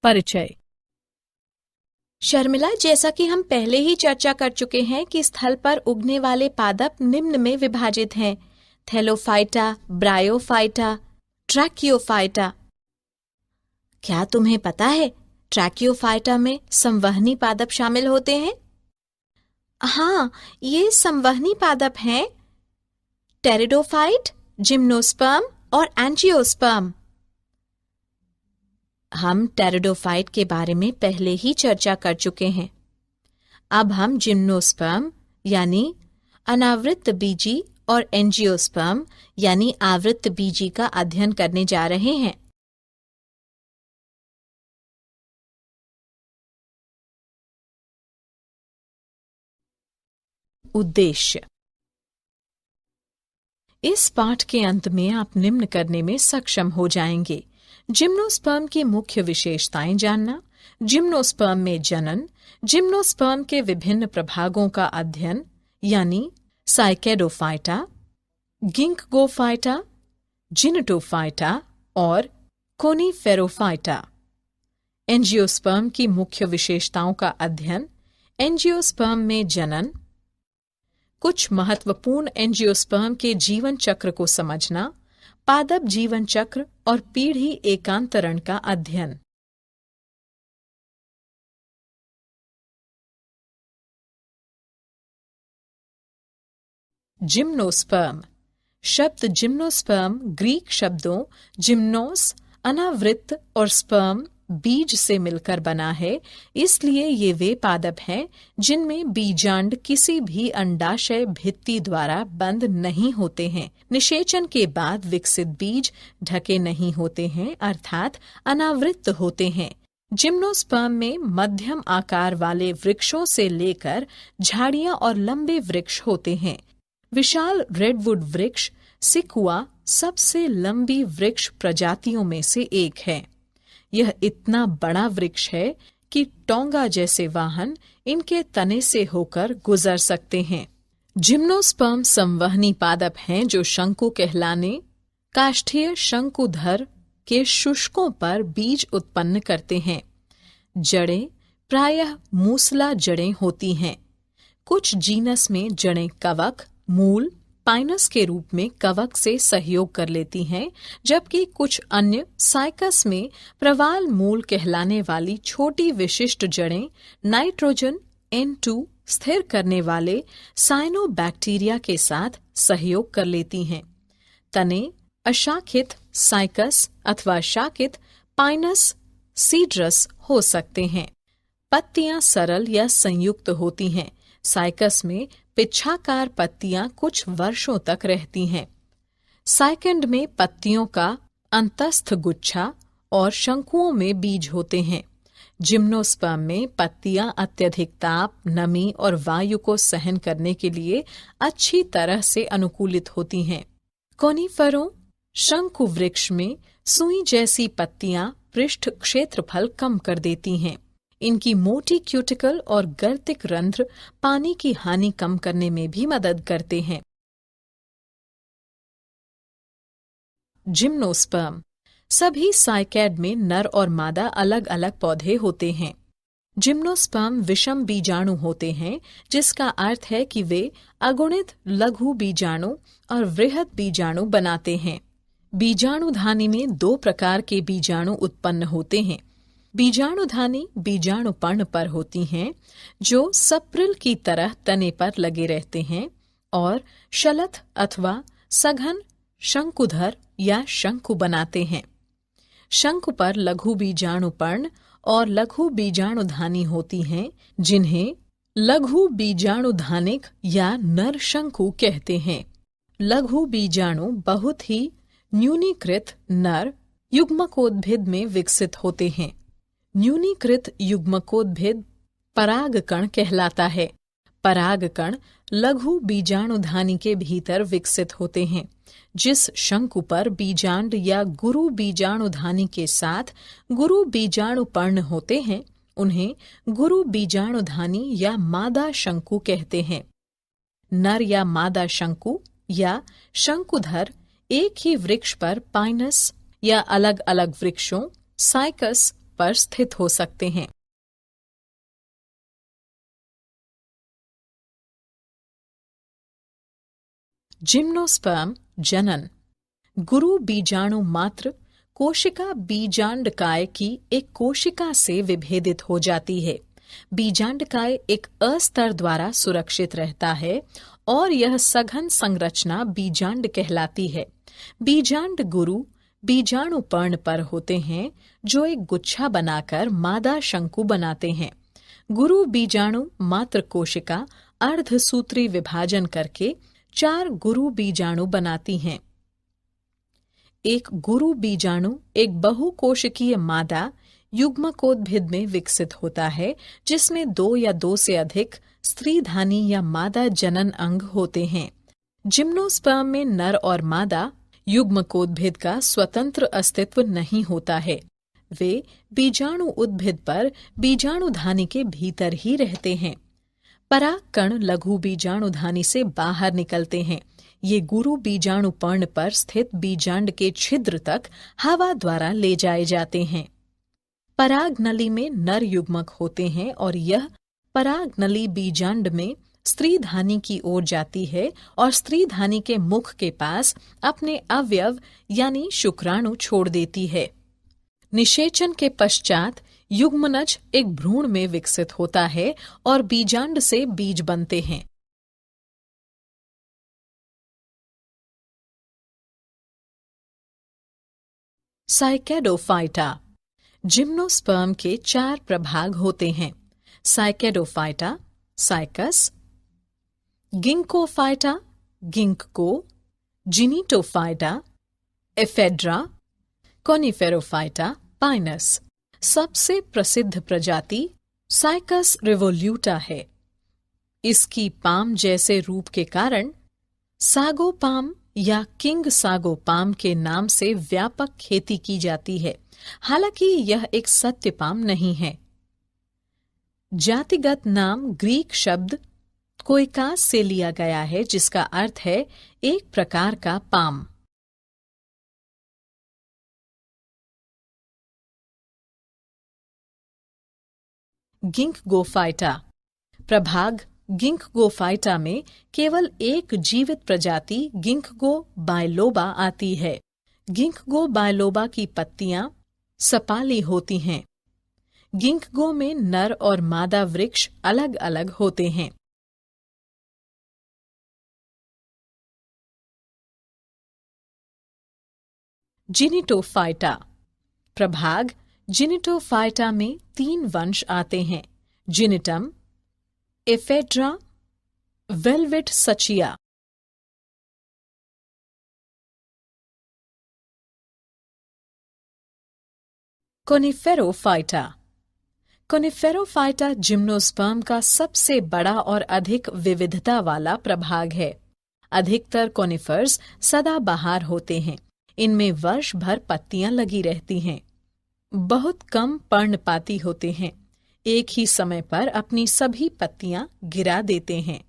परिचय। शर्मिला, जैसा कि हम पहले ही चर्चा कर चुके हैं कि स्थल पर उगने वाले पादप निम्न में विभाजित हैं: थैलोफाइटा, ब्रायोफाइटा, ट्रैकियोफाइटा। क्या तुम्हें पता है ट्रैकियोफाइटा में संवहनी पादप शामिल होते हैं? हाँ, ये संवहनी पादप हैं टेरिडोफाइट, जिम्नोस्पर्म और एंजियोस्पर्म। हम टेरिडोफाइट के बारे में पहले ही चर्चा कर चुके हैं। अब हम जिम्नोस्पर्म यानी अनावृत बीजी और एंजियोस्पर्म यानी आवृत बीजी का अध्ययन करने जा रहे हैं। उद्देश्य: इस पाठ के अंत में आप निम्न करने में सक्षम हो जाएंगे: जिम्नोस्पर्म की मुख्य विशेषताएं जानना, जिम्नोस्पर्म में जनन, जिम्नोस्पर्म के विभिन्न प्रभागों का अध्ययन यानी साइकेडोफाइटा, गिंकगोफाइटा, जिनेटोफाइटा और कोनीफेरोफाइटा। एंजियोस्पर्म की मुख्य विशेषताओं का अध्ययन, एंजियोस्पर्म में जनन, कुछ महत्वपूर्ण एंजियोस्पर्म के जीवन चक्र को समझना, पादप जीवन चक्र और पीढ़ी एकांतरण का अध्ययन। जिम्नोस्पर्म। शब्द जिम्नोस्पर्म ग्रीक शब्दों जिम्नोस अनावृत और स्पर्म बीज से मिलकर बना है, इसलिए ये वे पादप हैं जिनमें बीजांड किसी भी अंडाशय भित्ति द्वारा बंद नहीं होते हैं। निषेचन के बाद विकसित बीज ढके नहीं होते हैं, अर्थात अनावृत होते हैं। जिम्नोस्पर्म में मध्यम आकार वाले वृक्षों से लेकर झाड़ियां और लंबे वृक्ष होते हैं। विशाल रेडवुड वृक्ष सिकुआ सबसे लंबी वृक्ष प्रजातियों में से एक है। यह इतना बड़ा वृक्ष है कि टोंगा जैसे वाहन इनके तने से होकर गुजर सकते हैं। जिम्नोस्पर्म संवहनी पादप हैं जो शंकु कहलाने काष्ठीय शंकुधर के शुष्कों पर बीज उत्पन्न करते हैं। जड़ें प्रायः मूसला जड़ें होती हैं। कुछ जीनस में जड़ें कवक, मूल, पाइनस के रूप में कवक से सहयोग कर लेती हैं, जबकि कुछ अन्य साइकस में प्रवाल मूल कहलाने वाली छोटी विशिष्ट जड़ें नाइट्रोजन N2 स्थिर करने वाले साइनोबैक्टीरिया के साथ सहयोग कर लेती हैं। तने अशाखित साइकस अथवा शाखित पाइनस सीड्रस हो सकते हैं। पत्तियां सरल या संयुक्त होती हैं। साइकस में पिच्छाकार पत्तियां कुछ वर्षों तक रहती हैं। साइकंड में पत्तियों का अंतस्थ गुच्छा और शंकुओं में बीज होते हैं। जिम्नोस्पर्म में पत्तियां अत्यधिक ताप, नमी और वायु को सहन करने के लिए अच्छी तरह से अनुकूलित होती हैं। कोनीफरों शंकु वृक्ष में सुई जैसी पत्तियां पृष्ठ क्षेत्रफल कम कर देती हैं। इनकी मोटी क्यूटिकल और गर्तिक रंध्र पानी की हानि कम करने में भी मदद करते हैं। जिम्नोस्पर्म। सभी साइकैड में नर और मादा अलग अलग पौधे होते हैं। जिम्नोस्पर्म विषम बीजाणु होते हैं, जिसका अर्थ है कि वे अगुणित लघु बीजाणु और वृहद बीजाणु बनाते हैं। बीजाणुधानी में दो प्रकार के बीजाणु उत्पन्न होते हैं। बीजाणुधानी बीजाणुपर्ण पर होती हैं, जो सप्रिल की तरह तने पर लगे रहते हैं, और शलथ अथवा सघन शंकुधर या शंकु बनाते हैं। शंकु पर लघु बीजाणुपर्ण और लघु बीजाणुधानी होती हैं, जिन्हें लघु बीजाणुधानिक या नर शंकु कहते हैं। लघु बीजाणु बहुत ही न्यूनीकृत नर युग्मकोद्भिद में विकसित होते हैं। न्यूनीकृत युग्मकोद्भिद परागकण कहलाता है। परागकण लघु बीजाणुधानी के भीतर विकसित होते हैं। जिस शंकु पर बीजांड या गुरु बीजाणुधानी के साथ गुरु बीजाणुपर्ण होते हैं, उन्हें गुरु बीजाणुधानी या मादा शंकु कहते हैं। नर या मादा शंकु या शंकुधर एक ही वृक्ष पर पाइनस या अलग अलग वृक्षों साइकस पर स्थित हो सकते हैं। जिम्नोस्पर्म जनन। गुरु बीजाणु मात्र कोशिका बीजांडकाय की एक कोशिका से विभेदित हो जाती है। बीजांडकाय एक अस्तर द्वारा सुरक्षित रहता है और यह सघन संरचना बीजांड कहलाती है। बीजांड गुरु बीजाणु पर्ण पर होते हैं जो एक गुच्छा बनाकर मादा शंकु बनाते हैं। गुरु बीजाणु मात्र कोशिका अर्धसूत्री विभाजन करके 4 गुरु बीजाणु बनाती हैं। एक गुरु बीजाणु एक बहुकोशिकीय मादा युग्मकोद्भिद में विकसित होता है, जिसमें 2 या 2 से अधिक स्त्रीधानी या मादा जनन अंग होते हैं। जिम्नोस्पर्म में नर और मादा युग्मकोद्भिद का स्वतंत्र अस्तित्व नहीं होता है। वे बीजाणु उद्भिद पर बीजाणुधानी के भीतर ही रहते हैं। परागकण लघु बीजाणुधानी से बाहर निकलते हैं। ये गुरु बीजाणु पर्ण पर स्थित बीजांड के छिद्र तक हवा द्वारा ले जाए जाते हैं। पराग नली में नर युग्मक होते हैं और यह पराग नली बीजांड में स्त्रीधानी की ओर जाती है और स्त्रीधानी के मुख के पास अपने अवयव यानी शुक्राणु छोड़ देती है। निषेचन के पश्चात युग्मनज एक भ्रूण में विकसित होता है और बीजांड से बीज बनते हैं। साइकेडोफाइटा। जिम्नोस्पर्म के 4 प्रभाग होते हैं। Cycadophyta, cycas, गिंकोफाइटा, ginkgo, जिनीटोफाइटा, ephedra, कोनिफेरोफाइटा, Pinus. सबसे प्रसिद्ध प्रजाति साइकस रिवोल्यूटा है। इसकी पाम जैसे रूप के कारण सागो पाम या किंग सागो पाम के नाम से व्यापक खेती की जाती है। हालांकि यह एक सत्य पाम नहीं है। जातिगत नाम ग्रीक शब्द कोइकास से लिया गया है, जिसका अर्थ है एक प्रकार का पाम। गिंकगोफाइटा। प्रभाग गिंकगोफाइटा में केवल एक जीवित प्रजाति गिंकगो बायलोबा आती है। गिंकगो बायलोबा की पत्तियां सपाली होती हैं। गिंकगो में नर और मादा वृक्ष अलग अलग होते हैं। जिनिटोफाइटा। प्रभाग जिनिटोफाइटा में 3 वंश आते हैं। जिनिटम, एफेड्रा, वेलवेट सचिया। कोनिफेरोफाइटा। कोनिफेरोफाइटा जिम्नोस्पर्म का सबसे बड़ा और अधिक विविधता वाला प्रभाग है। अधिकतर कोनिफर्स सदाबहार होते हैं। इनमें वर्ष भर पत्तियां लगी रहती हैं। बहुत कम पर्णपाती होते हैं। एक ही समय पर अपनी सभी पत्तियां गिरा देते हैं।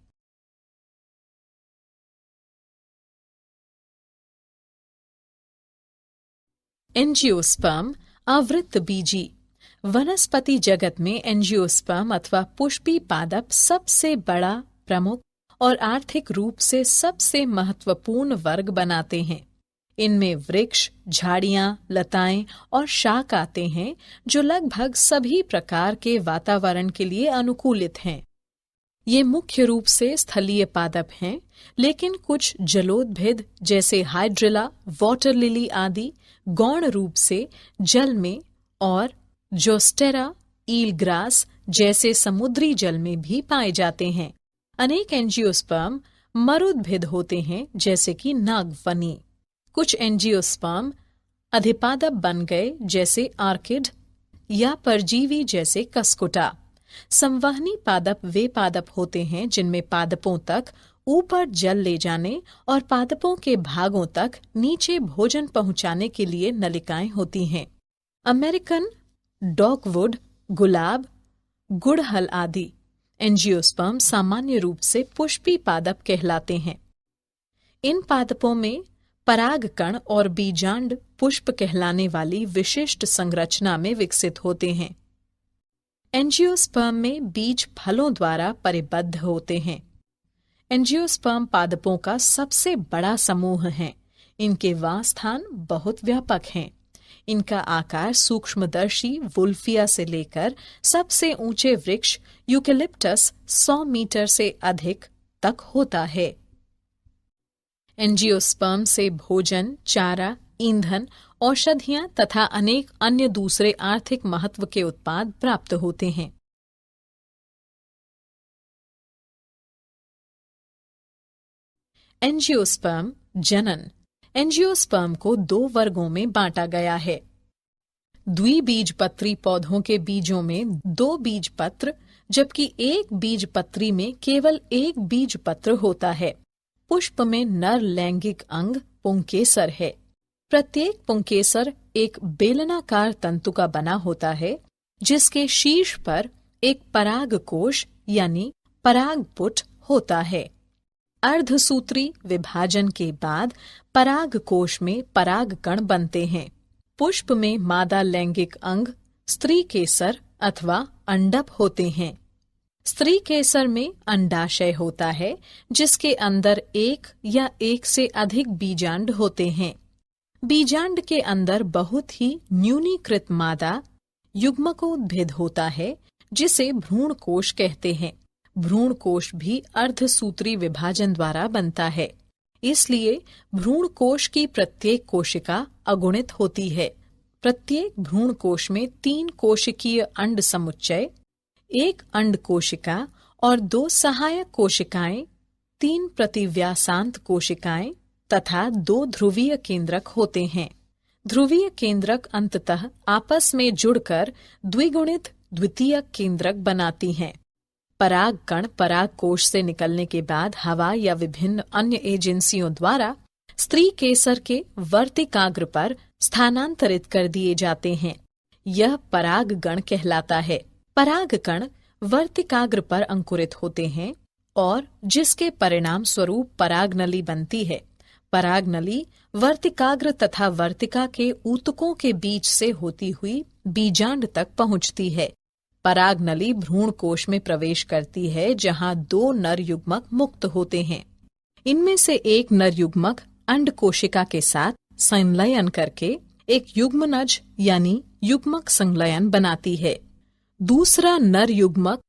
एंजियोस्पर्म आवृत्त बीजी। वनस्पति जगत में एंजियोस्पर्म अथवा पुष्पी पादप सबसे बड़ा, प्रमुख और आर्थिक रूप से सबसे महत्वपूर्ण वर्ग बनाते हैं। इनमें वृक्ष, झाड़ियां, लताएं और शाक आते हैं, जो लगभग सभी प्रकार के वातावरण के लिए अनुकूलित हैं। ये मुख्य रूप से स्थलीय पादप हैं, लेकिन कुछ जलोद्भिद जैसे हाइड्रिला, वाटर लिली आदि गौण रूप से जल में और जोस्टेरा, ईलग्रास जैसे समुद्री जल में भी पाए जाते हैं। अनेक एंजियोस्पर्म मरुद्भिद होते हैं, जैसे कि नागफनी। कुछ एंजियोस्पर्म अधिपादप बन गए, जैसे आर्किड, या परजीवी जैसे कसकुटा। संवहनी पादप वे पादप होते हैं जिनमें पादपों तक ऊपर जल ले जाने और पादपों के भागों तक नीचे भोजन पहुंचाने के लिए नलिकाएं होती हैं। अमेरिकन डॉगवुड, गुलाब, गुड़हल आदि एंजियोस्पर्म सामान्य रूप से पुष्पी पादप कहलाते हैं। इन पादपों में परागकण और बीजांड पुष्प कहलाने वाली विशिष्ट संरचना में विकसित होते हैं। एंजियोस्पर्म में बीज फलों द्वारा परिबद्ध होते हैं। एंजियोस्पर्म पादपों का सबसे बड़ा समूह है। इनके वासस्थान बहुत व्यापक हैं। इनका आकार सूक्ष्मदर्शी वुल्फिया से लेकर सबसे ऊंचे वृक्ष यूकेलिप्टस 100 मीटर से अधिक तक होता है। एंजियोस्पर्म से भोजन, चारा, ईंधन, औषधियां तथा अनेक अन्य दूसरे आर्थिक महत्व के उत्पाद प्राप्त होते हैं। एंजियोस्पर्म जनन। एंजियोस्पर्म को 2 वर्गों में बांटा गया है। द्विबीजपत्री पौधों के बीजों में 2 बीजपत्र, जबकि एक बीजपत्री में केवल एक बीजपत्र होता है। पुष्प में नर लैंगिक अंग पुंकेसर है। प्रत्येक पुंकेसर एक बेलनाकार तंतु का बना होता है, जिसके शीर्ष पर एक परागकोश यानी परागपुट होता है। अर्धसूत्री विभाजन के बाद परागकोश में परागकण बनते हैं। पुष्प में मादा लैंगिक अंग स्त्री केसर अथवा अंडप होते हैं। स्त्री केसर में अंडाशय होता है, जिसके अंदर एक या एक से अधिक बीजांड होते हैं। बीजांड के अंदर बहुत ही न्यूनीकृत मादा युग्मकोद्भिद होता है, जिसे भ्रूण कोश कहते हैं। भ्रूण कोश भी अर्धसूत्री विभाजन द्वारा बनता है। इसलिए भ्रूण कोश की प्रत्येक कोशिका अगुणित होती है। प्रत्येक भ्रूण कोश में 3 कोशिकीय अंड समुच्चय, 1 अंड कोशिका और 2 सहायक कोशिकाएं, 3 प्रतिव्यासांत कोशिकाएं तथा 2 ध्रुवीय केंद्रक होते हैं। ध्रुवीय केंद्रक अंततः आपस में जुड़कर द्विगुणित द्वितीयक केंद्रक बनाती हैं। परागकण परागकोश से निकलने के बाद हवा या विभिन्न अन्य एजेंसियों द्वारा स्त्री केसर के वर्तिकाग्र पर स्थानांतरित कर दिए जाते हैं। यह परागगण कहलाता है। परागकण वर्तिकाग्र पर अंकुरित होते हैं और जिसके परिणाम स्वरूप परागनली बनती है। परागनली वर्तिकाग्र तथा वर्तिका के ऊतकों के बीच से होती हुई बीजांड तक पहुंचती है। परागनली भ्रूण कोश में प्रवेश करती है, जहां 2 नर युग्मक मुक्त होते हैं। इनमें से एक नर युग्मक अंड कोशिका के साथ संलयन करके एक युग्मनज यानी युग्मक संलयन बनाती है। दूसरा नर युग्मक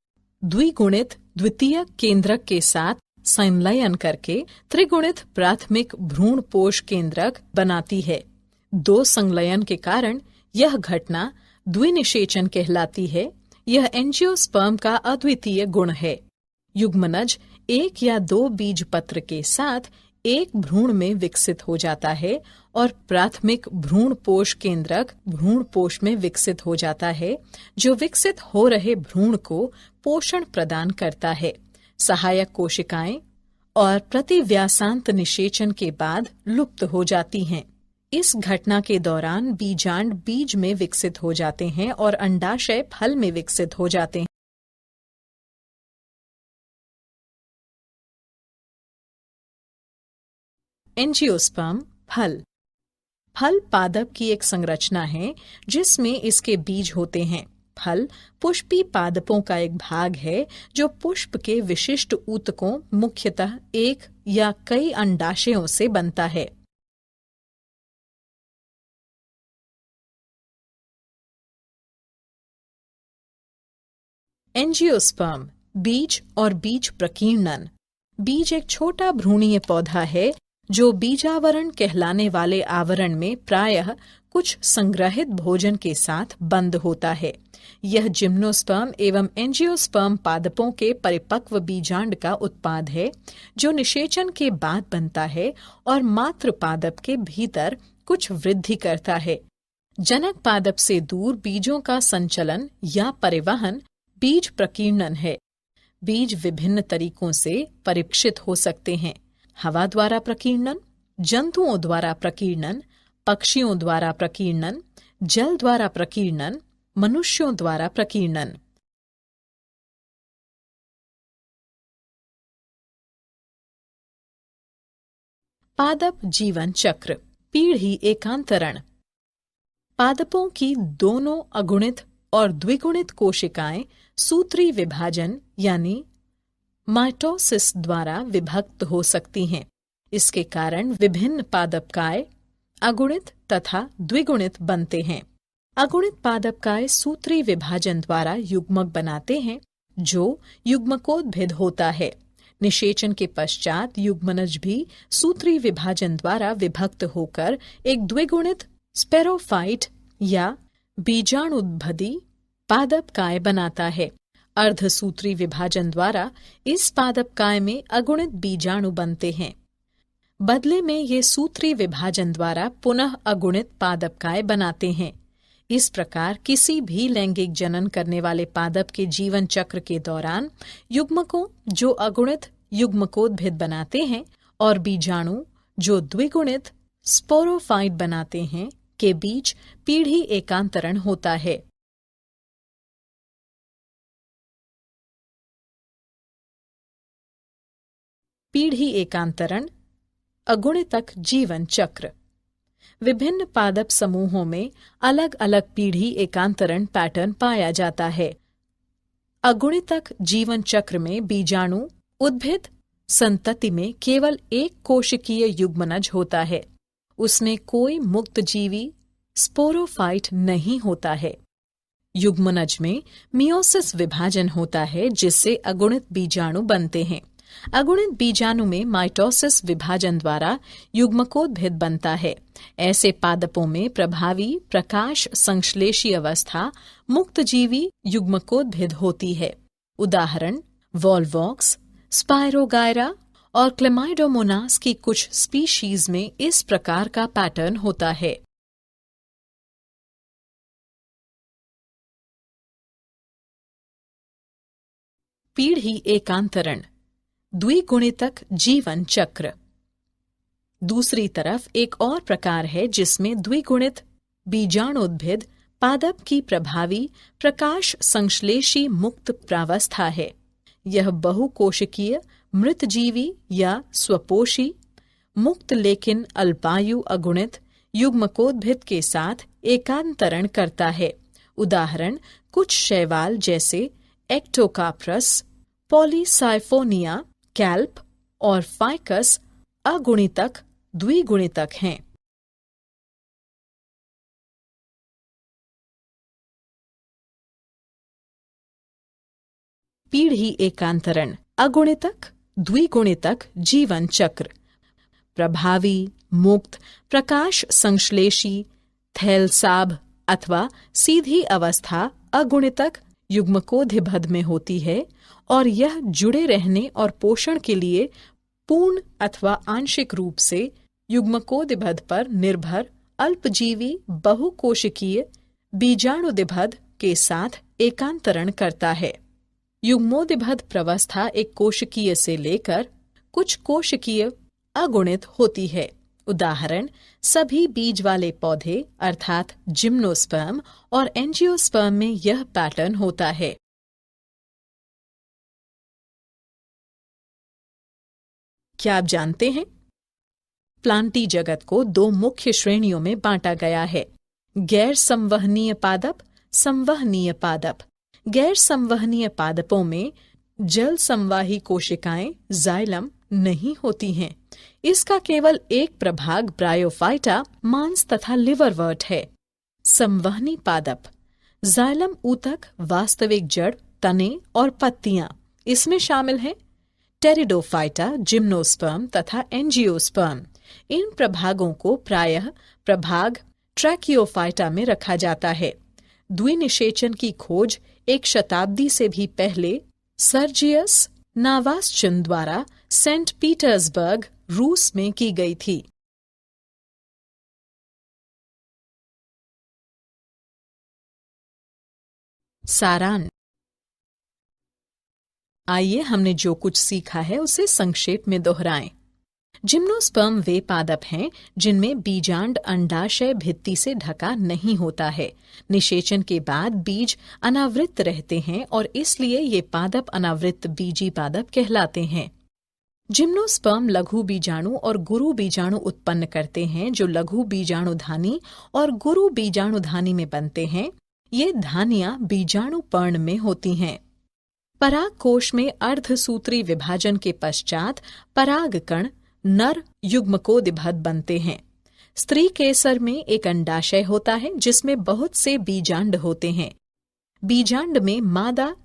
द्विगुणित द्वितीयक केंद्रक के साथ संलयन करके त्रिगुणित प्राथमिक भ्रूण पोष केंद्रक बनाती है। 2 संलयन के कारण यह घटना द्विनिषेचन कहलाती है। यह एंजियोस्पर्म का अद्वितीय गुण है। युग्मनज 1 या 2 बीजपत्र के साथ एक भ्रूण में विकसित हो जाता है और प्राथमिक भ्रूण पोष केंद्रक भ्रूण पोष में विकसित हो जाता है, जो विकसित हो रहे भ्रूण को पोषण प्रदान करता है। सहायक कोशिकाएं और प्रतिव्यासांत निषेचन के बाद लुप्त हो जाती हैं। इस घटना के दौरान बीजांड बीज में विकसित हो जाते हैं और अंडाशय फल में विकसित हो जाते हैं। एंजियोस्पर्म फल। फल पादप की एक संरचना है जिसमें इसके बीज होते हैं। फल पुष्पी पादपों का एक भाग है जो पुष्प के विशिष्ट ऊतकों, मुख्यतः एक या कई अंडाशयों से बनता है। एंजियोस्पर्म बीज और बीज प्रकीर्णन। बीज एक छोटा भ्रूणीय पौधा है जो बीजावरण कहलाने वाले आवरण में प्रायः कुछ संग्रहित भोजन के साथ बंद होता है। यह जिम्नोस्पर्म एवं एंजियोस्पर्म पादपों के परिपक्व बीजांड का उत्पाद है, जो निषेचन के बाद बनता है और मात्र पादप के भीतर कुछ वृद्धि करता है। जनक पादप से दूर बीजों का संचलन या परिवहन बीज प्रकीर्णन है। बीज विभिन्न तरीकों से परीक्षित हो सकते हैं। हवा द्वारा प्रकीर्णन, जंतुओं द्वारा प्रकीर्णन, पक्षियों द्वारा प्रकीर्णन, जल द्वारा प्रकीर्णन, मनुष्यों द्वारा प्रकीर्णन। पादप जीवन चक्र। पीढ़ी एकांतरण। पादपों की दोनों अगुणित और द्विगुणित कोशिकाएं सूत्री विभाजन यानी माइटोसिस द्वारा विभक्त हो सकती हैं। इसके कारण विभिन्न पादपकाय अगुणित तथा द्विगुणित बनते हैं। अगुणित पादपकाय सूत्री विभाजन द्वारा युग्मक बनाते हैं जो युग्मकोद्भिद होता है। निषेचन के पश्चात युग्मनज भी सूत्री विभाजन द्वारा विभक्त होकर एक द्विगुणित स्पेरोफाइट या बीजाणुद्भदी पादपकाय बनाता है। अर्धसूत्री विभाजन द्वारा इस पादपकाय में अगुणित बीजाणु बनते हैं। बदले में ये सूत्री विभाजन द्वारा पुनः अगुणित पादपकाय बनाते हैं। इस प्रकार किसी भी लैंगिक जनन करने वाले पादप के जीवन चक्र के दौरान युग्मकों जो अगुणित युग्मकोद्भिद बनाते हैं और बीजाणु जो द्विगुणित स्पोरोफाइट बनाते हैं के बीच पीढ़ी एकांतरण होता है। पीढ़ी एकांतरण अगुणितक जीवन चक्र। विभिन्न पादप समूहों में अलग अलग पीढ़ी एकांतरण पैटर्न पाया जाता है। अगुणितक जीवन चक्र में बीजाणु उद्भिद संतति में केवल एक कोशिकीय युग्मनज होता है। उसमें कोई मुक्त जीवी स्पोरोफाइट नहीं होता है। युग्मनज में मियोसिस विभाजन होता है जिससे अगुणित बीजाणु बनते हैं। अगुणित बीजाणु में माइटोसिस विभाजन द्वारा युग्मकोद्भिद बनता है। ऐसे पादपों में प्रभावी प्रकाश संश्लेषी अवस्था मुक्तजीवी युग्मकोद्भिद होती है। उदाहरण वॉल्वॉक्स, स्पायरोगायरा और क्लेमाइडोमोनास की कुछ स्पीशीज में इस प्रकार का पैटर्न होता है। पीढ़ी एकांतरण द्विगुणितक जीवन चक्र। दूसरी तरफ एक और प्रकार है जिसमें द्विगुणित बीजाणुद्भिद पादप की प्रभावी प्रकाश संश्लेषी मुक्त प्रावस्था है। यह बहुकोशिकीय मृतजीवी या स्वपोषी मुक्त लेकिन अल्पायु अगुणित युग्मकोद्भिद के साथ एकांतरण करता है। उदाहरण कुछ शैवाल जैसे एक्टोकाप्रस, पॉलीसाइफोनिया, कैल्प और फाइकस अगुणितक द्विगुणितक हैं। पीढ़ी एकांतरण अगुणितक द्विगुणितक जीवन चक्र। प्रभावी मुक्त प्रकाश संश्लेषी थैलसाब अथवा सीधी अवस्था अगुणितक युग्मकोद्भिद में होती है और यह जुड़े रहने और पोषण के लिए पूर्ण अथवा आंशिक रूप से युग्मकोद्भिद पर निर्भर अल्पजीवी बहुकोशिकीय बीजाणुद्भिद के साथ एकांतरण करता है। युग्मोद्भिद प्रवस्था एक कोशिकीय से लेकर कुछ कोशिकीय अगुणित होती है। उदाहरण सभी बीज वाले पौधे अर्थात जिम्नोस्पर्म और एंजियोस्पर्म में यह पैटर्न होता है। क्या आप जानते हैं? प्लांटी जगत को दो मुख्य श्रेणियों में बांटा गया है, गैर संवहनीय पादप, संवहनीय पादप। गैर संवहनीय पादपों में जल संवाही कोशिकाएं जाइलम नहीं होती हैं। इसका केवल एक प्रभाग ब्रायोफाइटा मांस तथा लिवरवर्ट है। संवहनी पादप जाइलम ऊतक, वास्तविक जड़, तने और पत्तियां इसमें शामिल हैं। टेरिडोफाइटा, जिम्नोस्पर्म तथा एंजियोस्पर्म। इन प्रभागों को प्रायः प्रभाग ट्रैकियोफाइटा में रखा जाता है। द्विनिषेचन की खोज एक शताब्दी से भी पहले सर्जियस नावास्चन द्वारा सेंट पीटर्सबर्ग, रूस में की गई थी। सारांश। आइए हमने जो कुछ सीखा है उसे संक्षेप में दोहराएं। जिम्नोस्पर्म वे पादप हैं जिनमें बीजांड अंडाशय भित्ति से ढका नहीं होता है। निषेचन के बाद बीज अनावृत रहते हैं और इसलिए ये पादप अनावृत बीजी पादप कहलाते हैं। जिम्नोस्पर्म लघु बीजाणु और गुरु बीजाणु उत्पन्न करते हैं जो लघु बीजाणुधानी और गुरु बीजाणुधानी में बनते हैं। ये धानियां बीजाणु पर्ण में होती हैं। पराग कोश में अर्धसूत्री विभाजन के पश्चात पराग कण नर युग्मकोदिभद बनते हैं। स्त्री केसर में एक अंडाशय होता है जिसमें बहुत से बीजांड होते हैं। बीजांड में मादा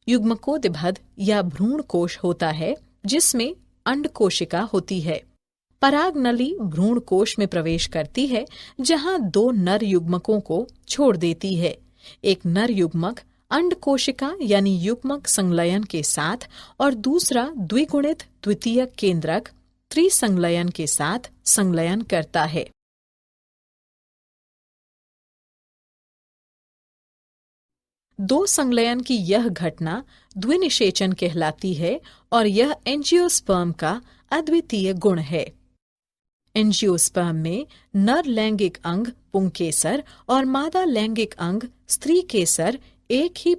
युग्मकोदिभद या भ्रूण कोश होता है जिसमें अंड कोशिका होती है। पराग नली भ्रूण कोश में प्रवेश करती है जहां दो नर युग्मकों को छोड़ देती है। एक नर युग्मक अंड कोशिका यानी युग्मक संलयन के साथ और दूसरा द्विगुणित द्वितीयक केंद्रक त्रिसंलयन के साथ संलयन करता है। दो संलयन की यह घटना द्विनिषेचन कहलाती है और यह एंजियोस्पर्म का अद्वितीय गुण है। एंजियोस्पर्म में नर लैंगिक अंग पुंकेसर और मादा लैंगिक अंग स्त्री केसर एक ही